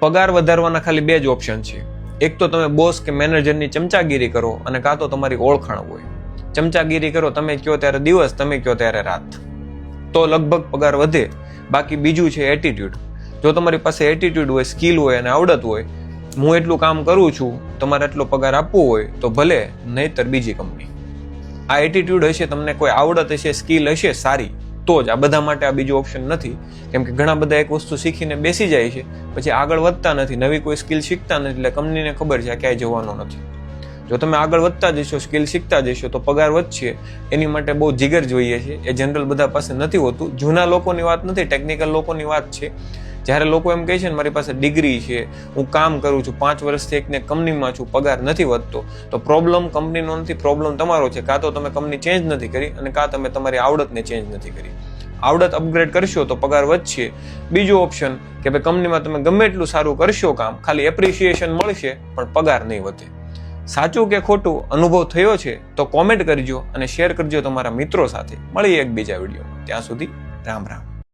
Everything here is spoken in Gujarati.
પગાર વધારવાના ખાલી બે જ ઓપ્શન છે. એક તો તમે બોસ કે મેનેજરની ચમચાગીરી કરો અને કાં તો તમારી ઓળખાણ હોય. ચમચાગીરી કરો, તમે કયો ત્યારે દિવસ, તમે કયો ત્યારે રાત, તો લગભગ પગાર વધે. બાકી બીજું છે એટીટ્યુડ. જો તમારી પાસે એટીટ્યુડ હોય, સ્કિલ હોય અને આવડત હોય, હું એટલું કામ કરું છું, તમારે એટલો પગાર આપવો હોય તો ભલે, નહીતર બીજી કંપની. આ એટીટ્યુડ હશે, તમને કોઈ આવડત હશે, સ્કિલ હશે સારી, તો જ. આ બધા માટે આ બીજો ઓપ્શન નથી. કેમ કે ઘણા બધા એક વસ્તુ શીખીને બેસી જાય છે, પછી આગળ વધતા નથી, નવી કોઈ સ્કિલ શીખતા નથી, એટલે કંપનીને ખબર છે આ ક્યાંય જવાનો નથી. જો તમે આગળ વધતા જશો, સ્કિલ શીખતા જશો, તો પગાર વધશે. એની માટે બહુ જીગર જોઈએ છે. એ જનરલ બધા પાસે નથી હોતું. જૂના લોકોની વાત નથી, ટેકનિકલ લોકોની વાત છે. જ્યારે લોકો એમ કહે છે ને મારી પાસે ડિગ્રી છે, હું કામ કરું છું, 5 વર્ષથી એકને કંપનીમાં છું, પગાર નથી વધતો, તો પ્રોબ્લેમ કંપનીનો નથી, પ્રોબ્લેમ તમારો છે. કાં તો તમે કંપની ચેન્જ નથી કરી અને કાં તમે તમારી આવડતને ચેન્જ નથી કરી. આવડત અપગ્રેડ કરશો તો પગાર વધશે. બીજો ઓપ્શન કે ભાઈ કંપનીમાં તમે ગમે એટલું સારું કરશો કામ, ખાલી એપ્રિસિએશન મળશે પણ પગાર નહીં વધે. સાચું કે ખોટું અનુભવ થયો છે તો કોમેન્ટ કરજો અને શેર કરજો તમારા મિત્રો સાથે. મળીએ એક બીજા વિડીયોમાં. ત્યાં સુધી રામ રામ.